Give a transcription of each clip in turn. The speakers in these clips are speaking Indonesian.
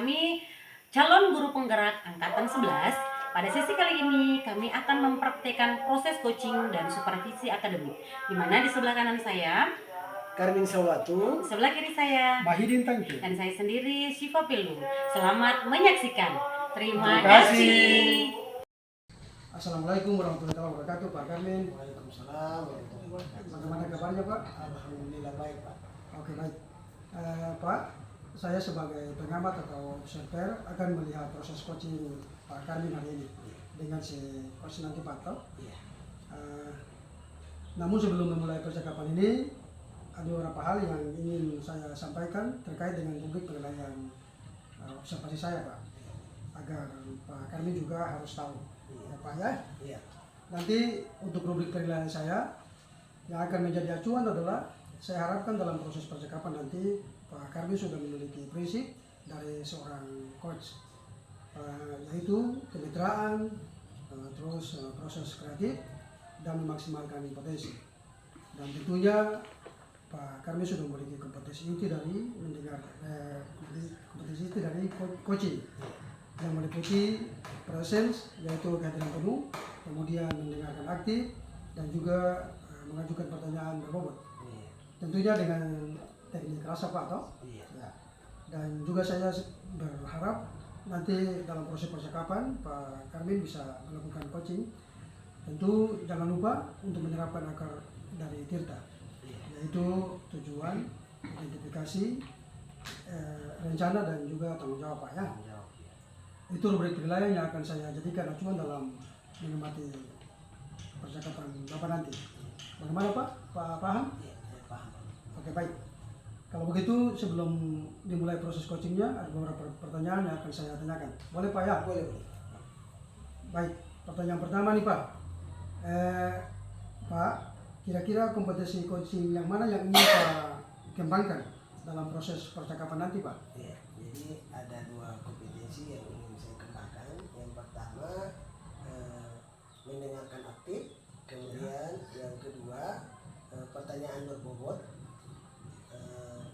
kami calon guru penggerak angkatan 11. Pada sesi kali ini kami akan mempraktekkan proses coaching dan supervisi akademik. Di mana di sebelah kanan saya Karmin Sawatu, sebelah kiri saya Mahidin Tangki, dan saya sendiri Syifa Pilu. Selamat menyaksikan. Terima Terima kasih. Assalamualaikum warahmatullahi wabarakatuh, Pak Karmin. Waalaikumsalam warahmatullahi wabarakatuh. Bagaimana kabarnya, Pak? Alhamdulillah baik, Pak. Oke, baik. Pak, saya sebagai pengamat atau observer akan melihat proses coaching Pak Karmin hari ini dengan si coach nanti Pak Tau. Iya. Namun sebelum memulai percakapan ini, ada beberapa hal yang ingin saya sampaikan terkait dengan publik penilaian observasi saya, Pak, agar Pak Karmin juga harus tahu. Ya, Pak ya. Iya. Nanti untuk rubrik penilaian saya yang akan menjadi acuan adalah saya harapkan dalam proses percakapan nanti Pak Karmin sudah memiliki prinsip dari seorang coach, yaitu kemitraan, terus proses kreatif dan memaksimalkan potensi. Dan tentunya Pak Karmin sudah memiliki kompetensi inti dari mendengar kompetensi inti dari coaching yang meliputi presence, yaitu kehadiran penuh, kemudian mendengarkan aktif, dan juga mengajukan pertanyaan berbobot. Iya. Tentunya dengan teknik rasa, Pak, toh? Iya. Ya. Dan juga saya berharap nanti dalam proses percakapan Pak Karmin bisa melakukan coaching. Tentu jangan lupa untuk menyerapkan akar dari Tirta, Iya. yaitu tujuan, identifikasi, rencana, dan juga tanggung jawab, Pak ya. Tanggung jawab, iya. Itu rubrik penilaian yang akan saya jadikan acuan dalam menikmati percakapan Bapak nanti. Bagaimana, Pak? Pak paham? Iya, saya paham. Oke, baik. Kalau begitu sebelum dimulai proses coachingnya ada beberapa pertanyaan yang akan saya tanyakan. Boleh, Pak ya? Boleh, boleh. Baik. Pertanyaan pertama nih, Pak. Pak, kira-kira kompetensi coaching yang mana yang ingin Pak kembangkan dalam proses percakapan nanti, Pak? Iya. Jadi ada dua kompetensi yang ingin saya kembangkan. Yang pertama mendengarkan aktif, kemudian yang kedua pertanyaan berbobot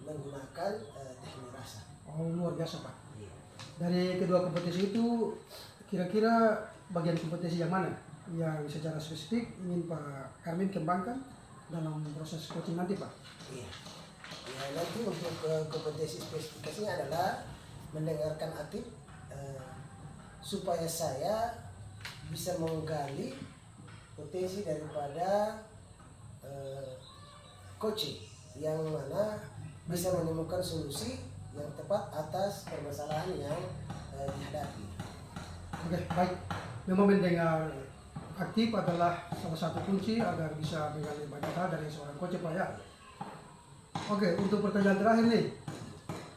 menggunakan teknik rasa. Oh, luar biasa, Pak. Iya. Dari kedua kompetensi itu, kira-kira bagian kompetensi yang mana yang secara spesifik ingin Pak Karmin kembangkan dalam proses coaching nanti, Pak? Iya. Ya, nanti untuk kompetensi spesifikasinya adalah mendengarkan aktif supaya saya bisa menggali potensi daripada coaching yang mana bisa menemukan solusi yang tepat atas permasalahan yang dihadapi. Oke, baik. Memang mendengar aktif adalah salah satu kunci agar bisa menggali banyak hal dari seorang coach, Pak ya. Oke, untuk pertanyaan terakhir nih,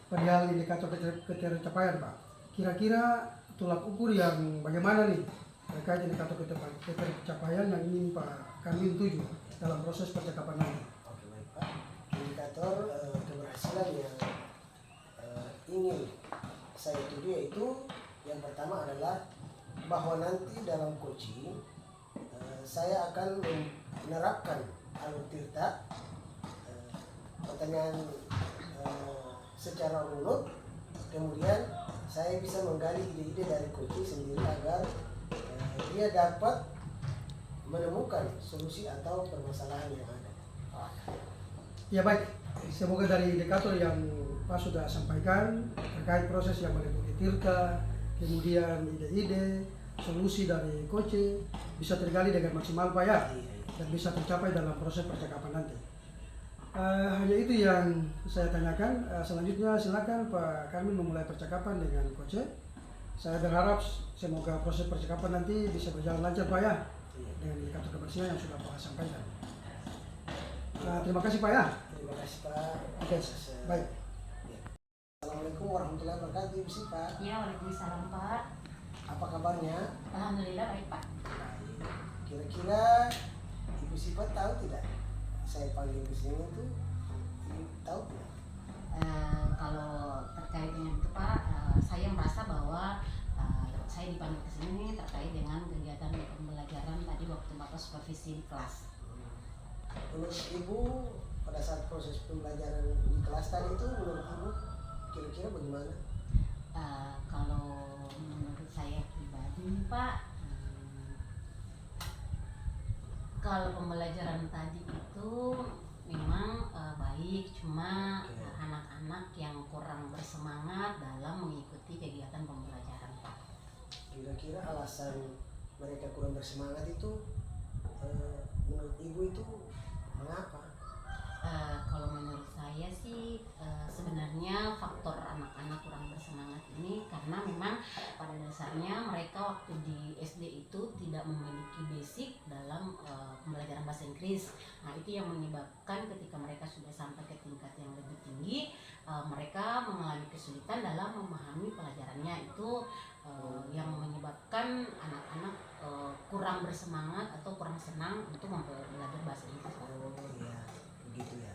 perihal indikator ketercapaian, Pak. Kira-kira tolak ukur yang bagaimana nih terkait indikator ketercapaian yang ingin Pak Karmin tuju dalam proses percakapan nanti? Oke, baik, Pak. Indikator keberhasilan yang ingin saya tuju yaitu yang pertama adalah bahwa nanti dalam coaching saya akan menerapkan alur Tirta, pertanyaan secara runut, kemudian saya bisa menggali ide-ide dari coaching sendiri agar dia dapat menemukan solusi atau permasalahan yang ada. Ya, baik. Semoga dari indikator yang Pak sudah sampaikan terkait proses yang meliputi Tirta, kemudian ide-ide, solusi dari coaching bisa tergali dengan maksimal, Pak ya, dan bisa tercapai dalam proses percakapan nanti. Hanya itu yang saya tanyakan. Selanjutnya silakan Pak Karmin memulai percakapan dengan coach. Saya berharap semoga proses percakapan nanti bisa berjalan lancar, Pak ya, dengan indikator kebersihan yang sudah Pak sampaikan. Terima kasih, Pak ya. Terima kasih, Pak. Oke, baik. Assalamualaikum warahmatullahi wabarakatuh, Ibu Syifa. Ya, waalaikumsalam, Pak. Apa kabarnya? Alhamdulillah baik, Pak. Kira-kira Ibu Syifa tahu tidak? Saya panggil ke sini tuh, tahu tidak? Kalau terkait dengan itu, Pak, saya merasa bahwa saya dipanggil ke sini terkait dengan kegiatan pembelajaran tadi waktu Bapak supervisi di kelas. Menurut Ibu pada saat proses pembelajaran di kelas tadi itu menurut Ibu kira-kira bagaimana? Kalau menurut saya pribadi nih, Pak, kalau pembelajaran tadi itu memang baik, cuma Oke. anak-anak yang kurang bersemangat dalam mengikuti kegiatan pembelajaran, Pak. Kira-kira alasan mereka kurang bersemangat itu menurut ibu itu mengapa? Kalau menurut saya sih sebenarnya faktor anak-anak kurang bersemangat ini karena memang pada dasarnya mereka waktu di SD itu tidak memiliki basic dalam pembelajaran bahasa Inggris. Nah, itu yang menyebabkan ketika mereka sudah sampai ke tingkat yang lebih tinggi, mereka mengalami kesulitan dalam memahami pelajarannya. Itu yang menyebabkan anak-anak kurang bersemangat atau kurang senang untuk belajar bahasa Inggris. Oh iya, begitu ya.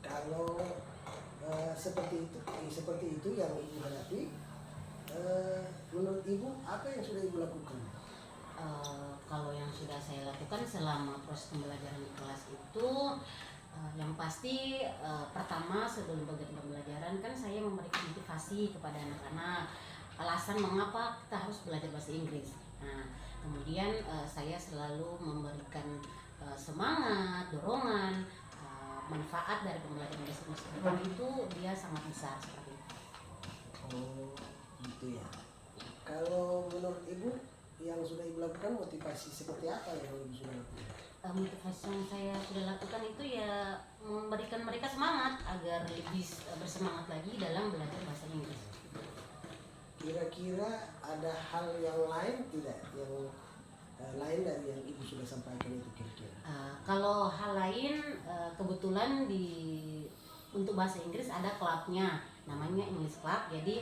Kalau seperti itu yang ibu hadapi, menurut ibu apa yang sudah ibu lakukan? Kalau yang sudah saya lakukan selama proses pembelajaran di kelas itu, yang pasti pertama sebelum kegiatan pembelajaran kan saya memberikan motivasi kepada anak-anak alasan mengapa kita harus belajar bahasa Inggris. Nah, kemudian saya selalu memberikan semangat, dorongan, manfaat dari pembelajaran bahasa Inggris itu dia sangat besar seperti itu. Oh, gitu ya. Kalau menurut ibu yang sudah ibu lakukan motivasi seperti apa yang ibu sudah lakukan? Motivasi yang saya sudah lakukan itu ya memberikan mereka semangat agar lebih bersemangat lagi dalam belajar bahasa Inggris. Kira-kira ada hal yang lain tidak yang lain dari yang ibu sudah sampaikan itu kira-kira? Kalau hal lain kebetulan untuk bahasa Inggris ada klubnya namanya English Club, jadi